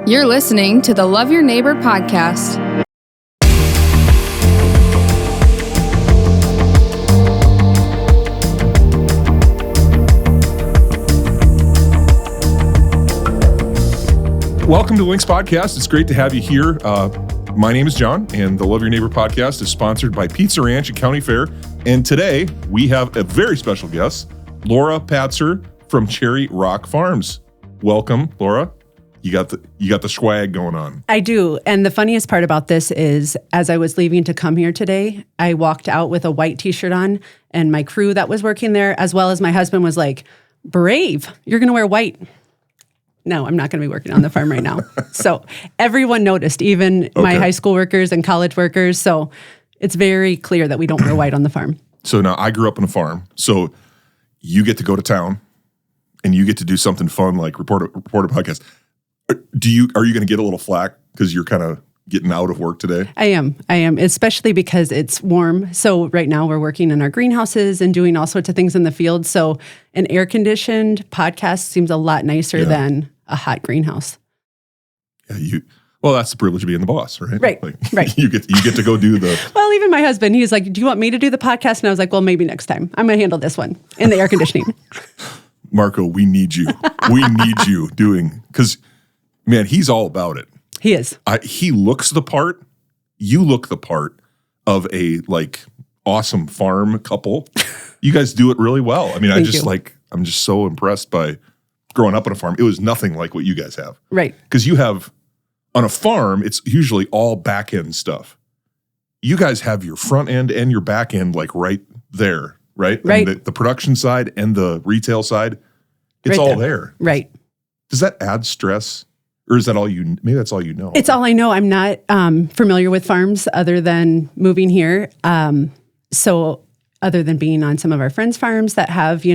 You're listening to the Love Your Neighbor podcast. Welcome to Links Podcast. It's great to have you here. My name is John, and the Love Your Neighbor podcast is sponsored by Pizza Ranch and County Fair. And today we have a very special guest, Laura Patzer from Cherry Rock Farms. Welcome, Laura. You got the swag going on. I do. And the funniest part about this is, as I was leaving to come here today, I walked out with a white t-shirt on, and my crew that was working there, as well as my husband, was like, "Brave, you're going to wear white." No, I'm not going to be working on the farm right now. So everyone noticed, even my high school workers and college workers. So it's very clear that we don't wear white on the farm. So now I grew up on a farm. So you get to go to town and you get to do something fun like report a podcast. Are you going to get a little flack because you're kind of getting out of work today? I am, especially because it's warm. So right now we're working in our greenhouses and doing all sorts of things in the field. So an air-conditioned podcast seems a lot nicer than a hot greenhouse. Yeah, well, that's the privilege of being the boss, right? Right, right. You get to go do the... Well, even my husband, he's like, "Do you want me to do the podcast?" And I was like, "Well, maybe next time. I'm going to handle this one in the air conditioning." Marco, we need you. We need you doing... Because, man, he's all about it. He is. He looks the part. You look the part of a, awesome farm couple. You guys do it really well. I mean, I'm just so impressed by growing up on a farm. It was nothing like what you guys have. Right. Because you have... On a farm, it's usually all back end stuff. You guys have your front end and your back end right there, right? Right. And the production side and the retail side, it's all there. Right. Does that add stress, or is that all you? Maybe that's all you know. It's all I know. I'm not familiar with farms other than moving here. So other than being on some of our friends' farms that have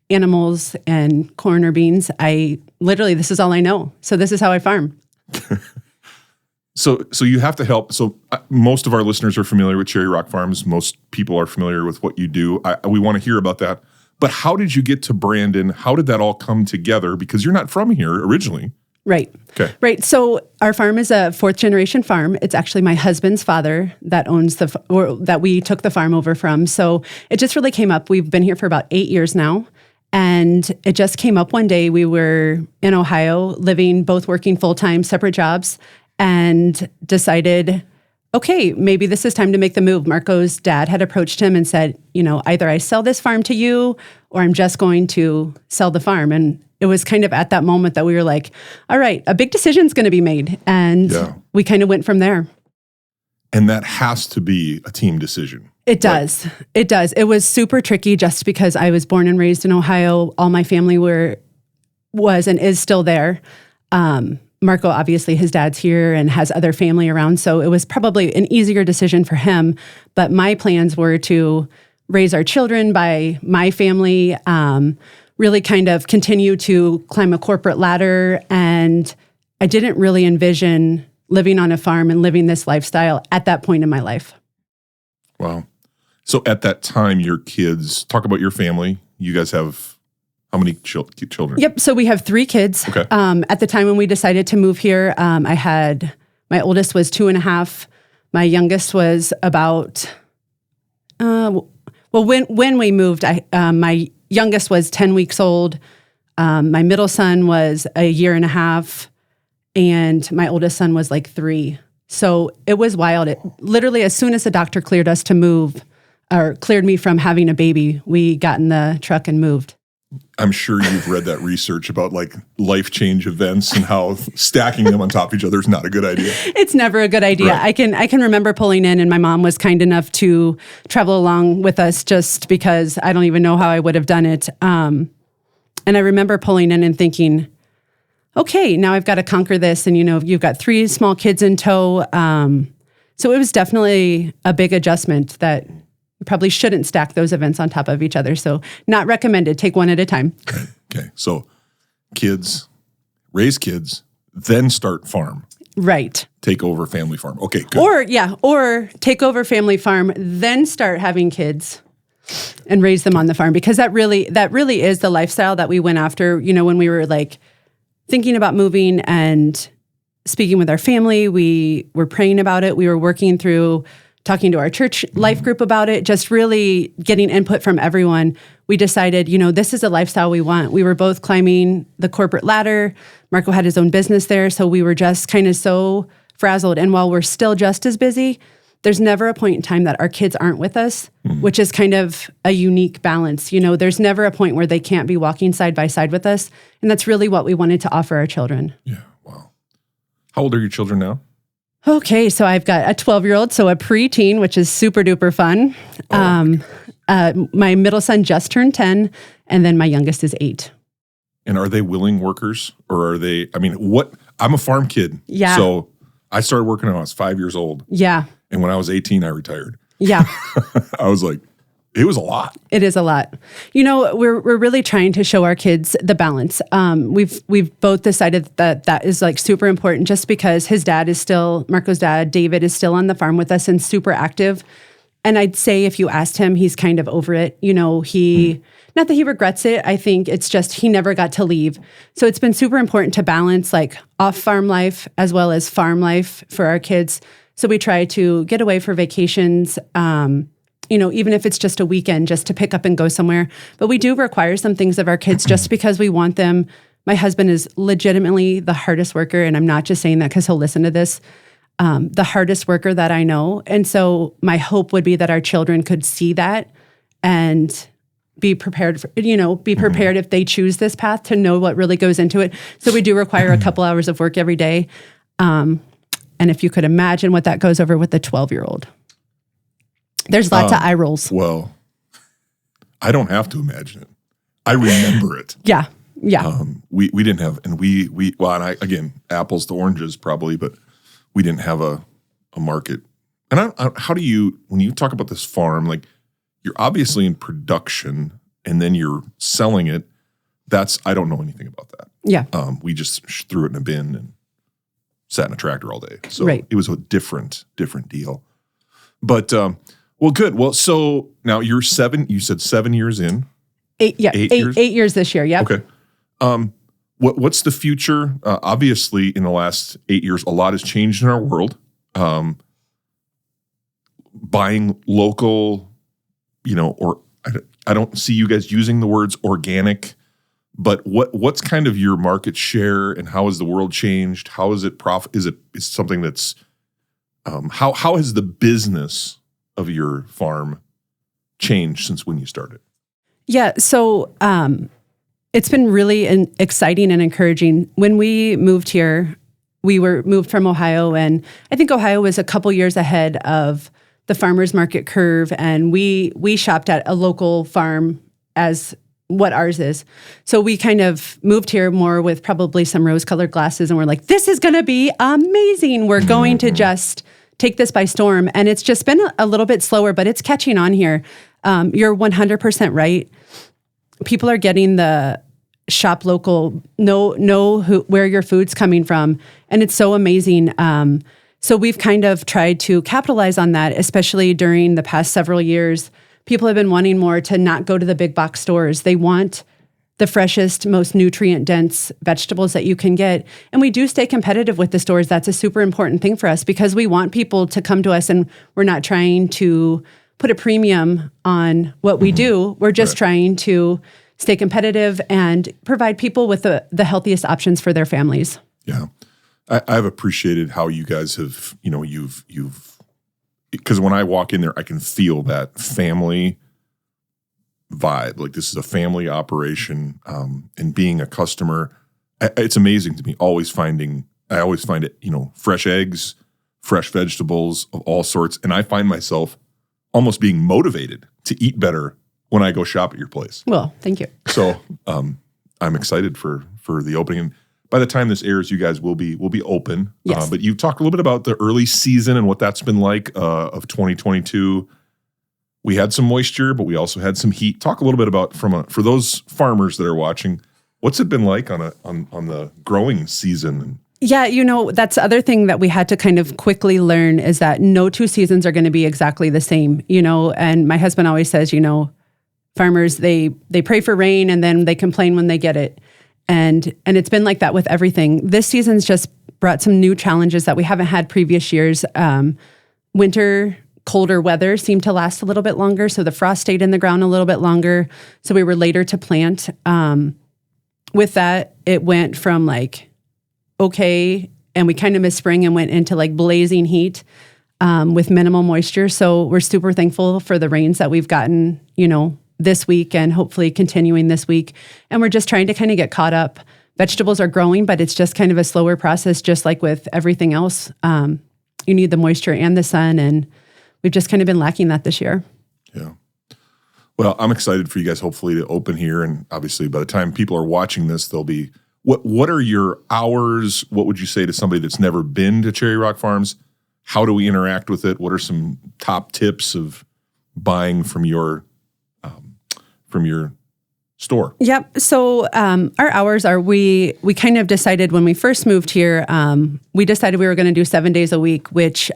animals and corn or beans, this is all I know. So this is how I farm. So you have to help. So most of our listeners are familiar with Cherry Rock Farms. Most people are familiar with what you do. We want to hear about that. But how did you get to Brandon? How did that all come together? Because you're not from here originally. Right. Okay. Right. So our farm is a 4th generation farm. It's actually my husband's father that owns that we took the farm over from. So it just really came up. We've been here for about 8 years now. And it just came up one day. We were in Ohio, both working full-time, separate jobs, and decided, okay, maybe this is time to make the move. Marco's dad had approached him and said, either I sell this farm to you or I'm just going to sell the farm. And it was kind of at that moment that we were like, all right, a big decision's going to be made. And we kind of went from there. And that has to be a team decision. It does. Right? It does. It was super tricky just because I was born and raised in Ohio. All my family was and is still there. Marco, obviously, his dad's here and has other family around. So it was probably an easier decision for him. But my plans were to raise our children by my family, really kind of continue to climb a corporate ladder. And I didn't really envision living on a farm and living this lifestyle at that point in my life. Wow. So at that time, your kids, talk about your family. You guys have how many children? Yep. So we have 3 kids. Okay. At the time when we decided to move here, my oldest was 2.5. My youngest was about, when we moved, my youngest was 10 weeks old. My middle son was 1.5 years, and my oldest son was 3. So it was wild. Literally, as soon as the doctor cleared us to move, or cleared me from having a baby, we got in the truck and moved. I'm sure you've read that research about life change events and how stacking them on top of each other is not a good idea. It's never a good idea. Right. I can remember pulling in, and my mom was kind enough to travel along with us just because I don't even know how I would have done it. And I remember pulling in and thinking, okay, now I've got to conquer this. And, you've got 3 small kids in tow. So it was definitely a big adjustment that you probably shouldn't stack those events on top of each other. So not recommended. Take one at a time. Okay. So raise kids, then start farm. Right. Take over family farm. Okay, good. Or take over family farm, then start having kids and raise them on the farm. Because that really is the lifestyle that we went after, when we were thinking about moving, and speaking with our family. We were praying about it. We were working through talking to our church life group about it, just really getting input from everyone. We decided, this is a lifestyle we want. We were both climbing the corporate ladder. Marco had his own business there. So we were just kind of so frazzled. And while we're still just as busy, there's never a point in time that our kids aren't with us, which is kind of a unique balance. There's never a point where they can't be walking side by side with us. And that's really what we wanted to offer our children. Yeah. Wow. How old are your children now? Okay. So I've got a 12-year-old, so a preteen, which is super duper fun. My middle son just turned 10, and then my youngest is 8. And are they willing workers, or are they, I'm a farm kid. Yeah. So I started working when I was 5 years old. Yeah. And when I was 18, I retired. Yeah. I was like, it was a lot. It is a lot. We're really trying to show our kids the balance. We've both decided that is like super important, just because Marco's dad, David, is still on the farm with us and super active. And I'd say if you asked him, he's kind of over it. Not that he regrets it. I think it's just he never got to leave. So it's been super important to balance like off-farm life as well as farm life for our kids. So we try to get away for vacations, even if it's just a weekend, just to pick up and go somewhere. But we do require some things of our kids just because we want them. My husband is legitimately the hardest worker, and I'm not just saying that because he'll listen to this. The hardest worker that I know. And so my hope would be that our children could see that and be prepared if they choose this path, to know what really goes into it. So we do require a couple hours of work every day. And if you could imagine what that goes over with the 12-year-old, there's lots of eye rolls. Well, I don't have to imagine it. I remember it. Yeah. Yeah. We didn't have, and apples to oranges probably, but we didn't have a market. And how do you, when you talk about this farm, like you're obviously in production and then you're selling it. I don't know anything about that. Yeah. We just threw it in a bin and sat in a tractor all day. So right. It was a different deal. But, well, good. Well, so now you said 7 years in. 8 years? 8 years this year. Yep. Okay. What's the future? Obviously, in the last 8 years, a lot has changed in our world. Buying local, or I don't see you guys using the words organic, but what's kind of your market share, and how has the world changed? How is it is something that's how has the business of your farm changed since when you started? Yeah, so it's been really exciting and encouraging. When we moved here, we were moved from Ohio, and I think Ohio was a couple years ahead of the farmers market curve, and we shopped at a local farm as what ours is. So we kind of moved here more with probably some rose-colored glasses, and we're like, this is going to be amazing. We're going to just take this by storm. And it's just been a little bit slower, but it's catching on here. You're 100% right. People are getting the shop local, know where your food's coming from. And it's so amazing. So we've kind of tried to capitalize on that, especially during the past several years. People have been wanting more to not go to the big box stores. They want the freshest, most nutrient-dense vegetables that you can get. And we do stay competitive with the stores. That's a super important thing for us because we want people to come to us, and we're not trying to put a premium on what we do. We're just trying to stay competitive and provide people with the healthiest options for their families. Yeah. I've appreciated how you guys have, you've because when I walk in there, I can feel that family vibe. Like this is a family operation, and being a customer, it's amazing to me. I always find it, fresh eggs, fresh vegetables of all sorts. And I find myself almost being motivated to eat better when I go shop at your place. Well, thank you. So I'm excited for the opening. And by the time this airs, you guys will be open. Yes. But you talked a little bit about the early season and what that's been like of 2022. We had some moisture, but we also had some heat. Talk a little bit about for those farmers that are watching, what's it been like on the growing season? Yeah, that's the other thing that we had to kind of quickly learn is that no two seasons are going to be exactly the same, and my husband always says, farmers, they pray for rain and then they complain when they get it. And it's been like that with everything. This season's just brought some new challenges that we haven't had previous years. Winter, colder weather seemed to last a little bit longer, so the frost stayed in the ground a little bit longer, so we were later to plant. With that, it went from like, okay, and we kind of missed spring and went into like blazing heat with minimal moisture. So we're super thankful for the rains that we've gotten, this week and hopefully continuing this week. And we're just trying to kind of get caught up. Vegetables are growing, but it's just kind of a slower process, just like with everything else. You need the moisture and the sun, and we've just kind of been lacking that this year. Yeah. Well, I'm excited for you guys hopefully to open here. And obviously by the time people are watching this, they'll be, what are your hours? What would you say to somebody that's never been to Cherry Rock Farms? How do we interact with it? What are some top tips of buying from your store? Yep. So our hours are, we kind of decided when we first moved here, we decided we were going to do 7 days a week, which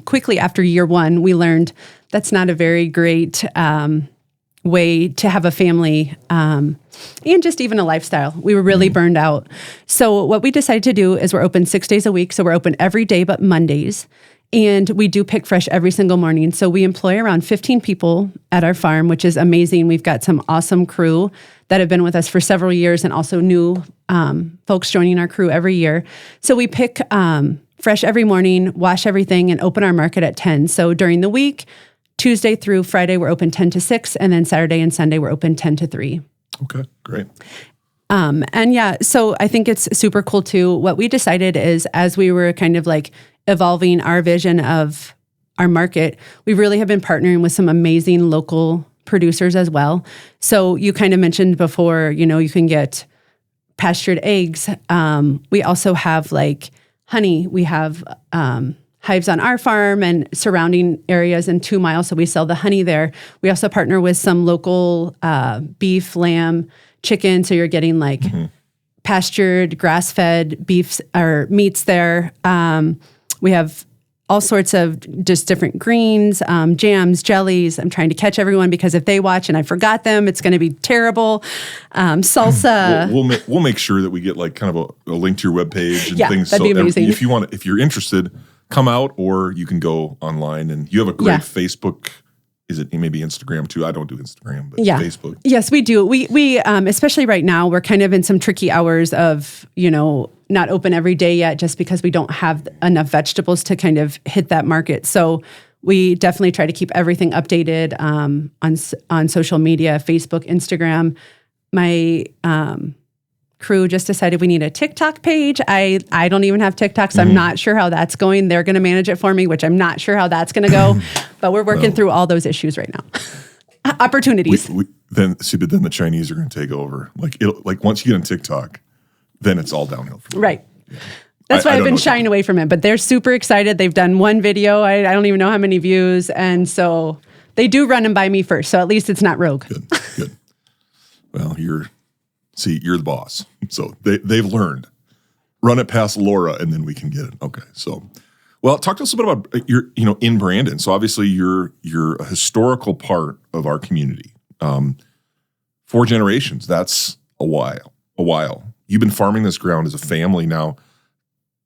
quickly after year one, we learned that's not a very great way to have a family and just even a lifestyle. We were really burned out. So what we decided to do is we're open 6 days a week. So we're open every day but Mondays. And we do pick fresh every single morning. So we employ around 15 people at our farm, which is amazing. We've got some awesome crew that have been with us for several years and also new folks joining our crew every year. So we pick fresh every morning, wash everything, and open our market at 10. So during the week, Tuesday through Friday, we're open 10 to 6, and then Saturday and Sunday, we're open 10 to 3. Okay, great. And yeah, so I think it's super cool too. What we decided is as we were kind of like evolving our vision of our market, we really have been partnering with some amazing local producers as well. So you kind of mentioned before, you can get pastured eggs. We also have like honey. We have hives on our farm and surrounding areas in 2 miles. So we sell the honey there. We also partner with some local beef, lamb, chicken. So you're getting like pastured, grass-fed beefs or meats there. We have all sorts of just different greens, jams, jellies. I'm trying to catch everyone because if they watch and I forgot them, it's going to be terrible. Salsa. We'll make sure that we get like kind of a link to your webpage and things. That'd be amazing. If you're interested, come out, or you can go online. And you have a great Facebook. Is it maybe Instagram too? I don't do Instagram, but Facebook. Yes, we do. We especially right now, we're kind of in some tricky hours of, not open every day yet just because we don't have enough vegetables to kind of hit that market. So we definitely try to keep everything updated on social media, Facebook, Instagram. My crew just decided we need a TikTok page. I don't even have TikTok, so I'm not sure how that's going. They're going to manage it for me, which I'm not sure how that's going to go. But we're working through all those issues right now. Opportunities. But then the Chinese are going to take over. Like once you get on TikTok, then it's all downhill from there. Right. Yeah. That's why I've been shying away from it. But they're super excited. They've done one video. I don't even know how many views. And so they do run them by me first. So at least it's not rogue. Good. Well, you're the boss. So they've learned. Run it past Laura and then we can get it. Okay. So, well, talk to us a bit about your, in Brandon. So obviously you're a historical part of our community. 4 generations. That's a while. You've been farming this ground as a family now.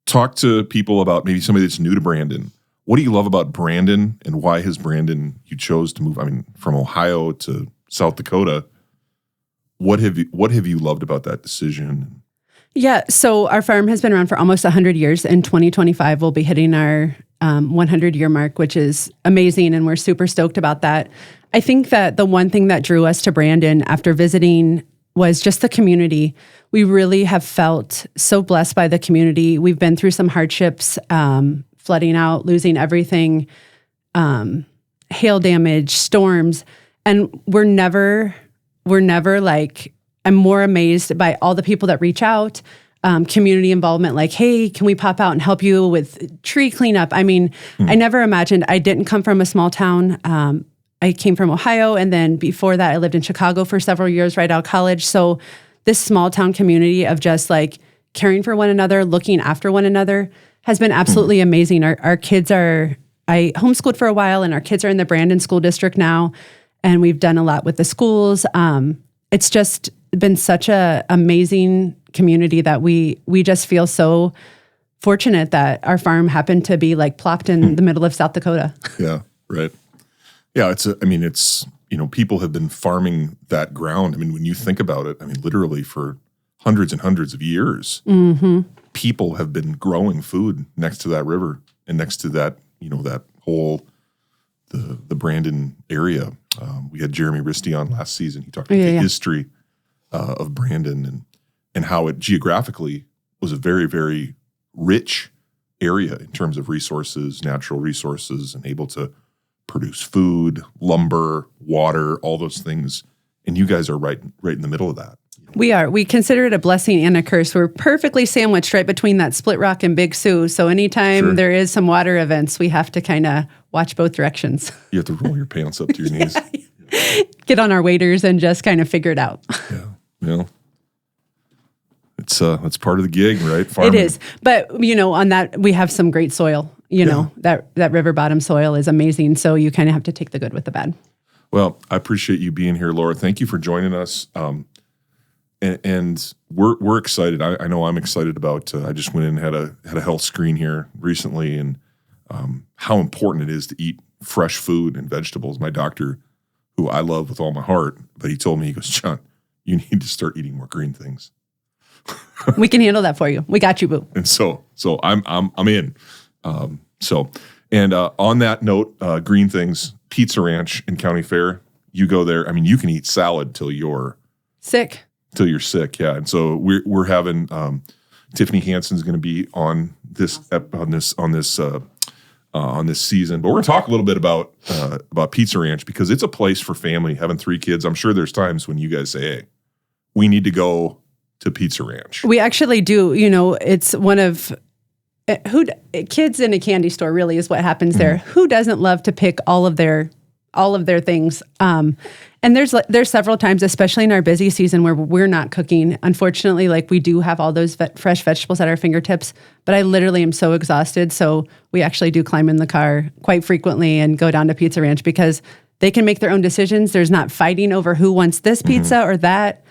Talk to people about maybe somebody that's new to Brandon. What do you love about Brandon, and why has Brandon, you chose to move, from Ohio to South Dakota? What have you loved about that decision? Yeah, so our farm has been around for almost 100 years. In 2025, we'll be hitting our 100-year mark, which is amazing, and we're super stoked about that. I think that the one thing that drew us to Brandon after visiting was just the community. We really have felt so blessed by the community. We've been through some hardships, flooding out, losing everything, hail damage, storms, and we're never like, I'm more amazed by all the people that reach out, community involvement, like, hey, can we pop out and help you with tree cleanup? I never imagined. I didn't come from a small town. I came from Ohio, and then before that, I lived in Chicago for several years right out of college. So this small town community of just like caring for one another, looking after one another has been absolutely amazing. Our kids I homeschooled for a while, and our kids are in the Brandon School District now, and we've done a lot with the schools. It's just been such a amazing community that we just feel so fortunate that our farm happened to be like plopped in the middle of South Dakota. Yeah, right. Yeah, it's people have been farming that ground. I mean, when you think about it, I mean, literally for hundreds and hundreds of years, people have been growing food next to that river and next to that, that whole, the Brandon area. We had Jeremy Risty on last season. He talked about the history of Brandon and how it geographically was a very, very rich area in terms of resources, natural resources, and able to produce food, lumber, water, all those things. And you guys are right in the middle of that. We are. We consider it a blessing and a curse. We're perfectly sandwiched right between that Split Rock and Big Sioux. So anytime there is some water events, we have to kind of watch both directions. You have to roll your pants up to your knees. Get on our waders and just kind of figure it out. Yeah. It's part of the gig, right? Farming. It is. But, on that, we have some great soil. That river bottom soil is amazing. So you kind of have to take the good with the bad. Well, I appreciate you being here, Laura. Thank you for joining us. And we're excited. I know I'm excited about. I just went in and had a health screen here recently, and how important it is to eat fresh food and vegetables. My doctor, who I love with all my heart, but he told me, he goes, John, you need to start eating more green things. We can handle that for you. We got you, boo. And so I'm in. On that note, green things, Pizza Ranch in County Fair. You go there. I mean, you can eat salad till you're sick. Till you're sick, yeah. And so we're having Tiffany Hansen's going to be on this season, but we're going to talk a little bit about Pizza Ranch because it's a place for family. Having 3 kids, I'm sure there's times when you guys say, "Hey, we need to go to Pizza Ranch." We actually do. It's one of kids in a candy store really is what happens there. Who doesn't love to pick all of their things? And there's several times, especially in our busy season, where we're not cooking. Unfortunately, we do have all those fresh vegetables at our fingertips, but I literally am so exhausted. So we actually do climb in the car quite frequently and go down to Pizza Ranch because they can make their own decisions. There's not fighting over who wants this pizza or that.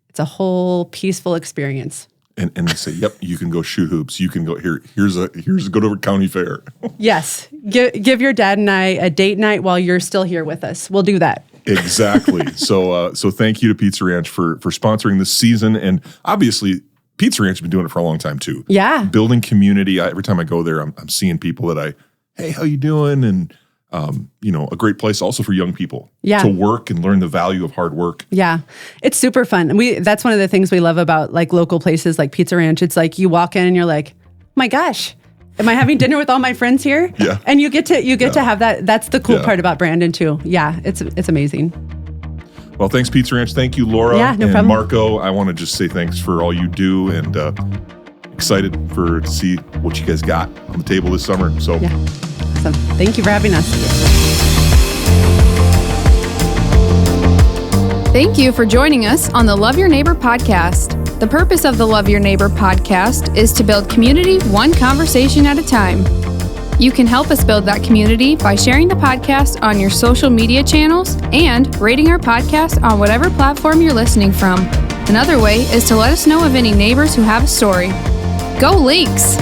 It's a whole peaceful experience. And they say, "Yep, you can go shoot hoops. You can go here's a go to County Fair." Yes, give your dad and I a date night while you're still here with us. We'll do that. Exactly. So thank you to Pizza Ranch for sponsoring this season, and obviously Pizza Ranch has been doing it for a long time too. Yeah, building community. Every time I go there, I'm seeing people that hey, how you doing? And a great place also for young people to work and learn the value of hard work. Yeah, it's super fun. That's one of the things we love about local places like Pizza Ranch. It's you walk in and you're like, my gosh, am I having dinner with all my friends here? Yeah. And you get to have that. That's the cool part about Brandon too. Yeah, it's amazing. Well, thanks, Pizza Ranch. Thank you, Laura. Yeah, no and problem. Marco, I want to just say thanks for all you do, and excited to see what you guys got on the table this summer. So. Yeah. Awesome. Thank you for having us. Thank you for joining us on the Love Your Neighbor podcast. The purpose of the Love Your Neighbor podcast is to build community one conversation at a time. You can help us build that community by sharing the podcast on your social media channels and rating our podcast on whatever platform you're listening from. Another way is to let us know of any neighbors who have a story. Go Leaks!